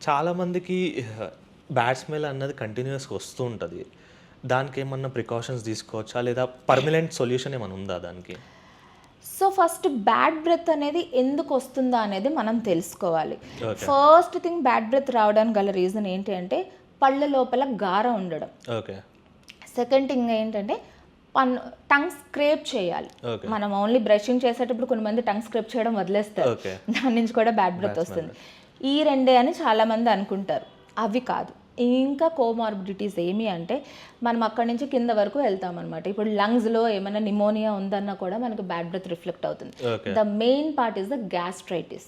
చాలామందికి bad smell అన్నది కంటిన్యూస్గా వస్తూ ఉంటుంది. దానికి ఏమన్నా ప్రికాషన్స్ తీసుకోవచ్చా, లేదా పర్మనెంట్ సొల్యూషన్ ఏమైనా ఉందా దానికి? సో ఫస్ట్ బ్యాడ్ బ్రెత్ అనేది ఎందుకు వస్తుందా అనేది మనం తెలుసుకోవాలి. ఫస్ట్ థింగ్ బ్యాడ్ బ్రెత్ రావడానికి గల రీజన్ ఏంటి అంటే పళ్ళ లోపల గార ఉండడం. ఓకే. సెకండ్ థింగ్ ఏంటంటే టంగ్ స్క్రేప్ చేయాలి. మనం ఓన్లీ బ్రషింగ్ చేసేటప్పుడు కొంతమంది టంగ్ స్క్రేప్ చేయడం వదిలేస్తారు, దాని నుంచి కూడా బ్యాడ్ బ్రెత్ వస్తుంది. ఈ రెండే అని చాలామంది అనుకుంటారు, అవి కాదు. ఇంకా కోమార్బిడిటీస్ ఏమి అంటే మనం అక్కడి నుంచి కింద వరకు వెళ్తాం అనమాట. ఇప్పుడు లంగ్స్లో ఏమైనా నిమోనియా ఉందన్నా కూడా మనకి బ్యాడ్ బ్రెత్ రిఫ్లెక్ట్ అవుతుంది. The main part is the gastritis.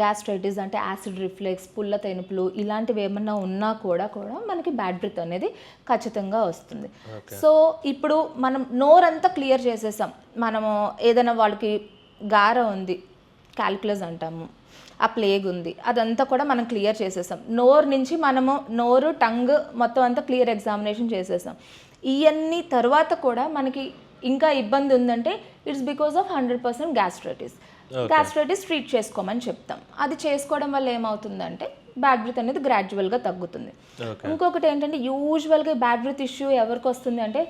Gastritis అంటే యాసిడ్ రిఫ్లెక్స్, పుల్ల తెనుపులు ఇలాంటివి ఏమన్నా ఉన్నా కూడా మనకి బ్యాడ్ బ్రెత్ అనేది ఖచ్చితంగా వస్తుంది. సో ఇప్పుడు మనం నోరంతా క్లియర్ చేసేసాం, మనము ఏదైనా వాళ్ళకి గార ఉంది, క్యాల్కులస్ అంటాము, ఆ ప్లేగ్ ఉంది, అదంతా కూడా మనం క్లియర్ చేసేసాం. నోరు నుంచి మనము నోరు టంగ్ మొత్తం అంతా క్లియర్ ఎగ్జామినేషన్ చేసేసాం. ఇవన్నీ తర్వాత కూడా మనకి ఇంకా ఇబ్బంది ఉందంటే it's because of 100% gastritis. Gastritis treat చేసుకోమని చెప్తాం. అది చేసుకోవడం వల్ల ఏమవుతుందంటే బ్యాడ్ బ్రెత్ అనేది గ్రాడ్యువల్గా తగ్గుతుంది. ఇంకొకటి ఏంటంటే యూజువల్గా బ్యాడ్ బ్రెత్ ఇష్యూ ఎవరికి వస్తుంది అంటే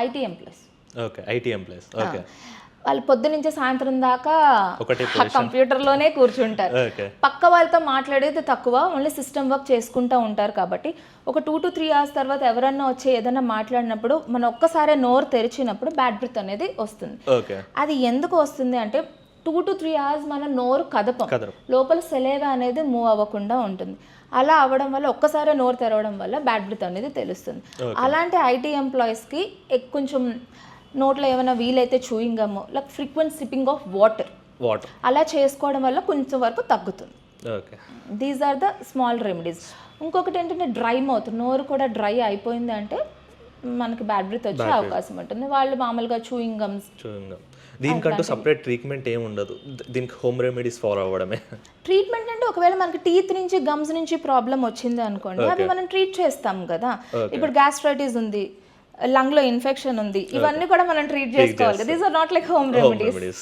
ITM ప్లస్. వాళ్ళు పొద్దు నుంచి సాయంత్రం దాకా కంప్యూటర్లోనే కూర్చుంటారు, పక్క వాళ్ళతో మాట్లాడేది తక్కువ, ఓన్లీ సిస్టమ్ వర్క్ చేసుకుంటూ ఉంటారు. కాబట్టి ఒక 2 to 3 hours తర్వాత ఎవరన్నా వచ్చి ఏదైనా మాట్లాడినప్పుడు మనం ఒక్కసారి నోరు తెరిచినప్పుడు బ్యాడ్ బ్రెత్ అనేది వస్తుంది. అది ఎందుకు వస్తుంది అంటే 2 to 3 hours మన నోరు కదపం, లోపల సెలేవా అనేది మూవ్ అవ్వకుండా ఉంటుంది. అలా అవ్వడం వల్ల ఒక్కసారి నోరు తెరవడం వల్ల బ్యాడ్ బ్రెత్ అనేది తెలుస్తుంది. అలాంటి IT ఎంప్లాయీస్కి కొంచెం నోట్లో ఏమైనా వీలైతే chewing gum, like frequent sipping of water అలా చేసుకోవడం వల్ల కొంచెం వరకు తగ్గుతుంది. These are the small remedies. ఇంకొకటి ఏంటంటే డ్రై మౌత్, నోరు కూడా డ్రై అయిపోయింది అంటే మనకి బ్యాడ్ బ్రెత్ వచ్చే అవకాశం ఉంటుంది. వాళ్ళు మామూలుగా చూయింగ్ గమ్స్, దీనికంటూ సపరేట్ ట్రీట్మెంట్ ఏమి ఉండదు, దీనికి హోమ్ రెమెడీస్ ఫాలో అవ్వడమే. ట్రీట్మెంట్ అంటే ఒకవేళ మనకి టీత్ నుంచి గమ్స్ నుంచి ప్రాబ్లం వచ్చింది అనుకోండి, అవి మనం ట్రీట్ చేస్తాం కదా. ఇప్పుడు గ్యాస్ట్రైటిస్ ఉంది, లంగ్ లో ఇన్ఫెక్షన్ ఉంది, ఇవన్నీ కూడా మనం ట్రీట్ చేసుకోవాలి. These are not like home remedies.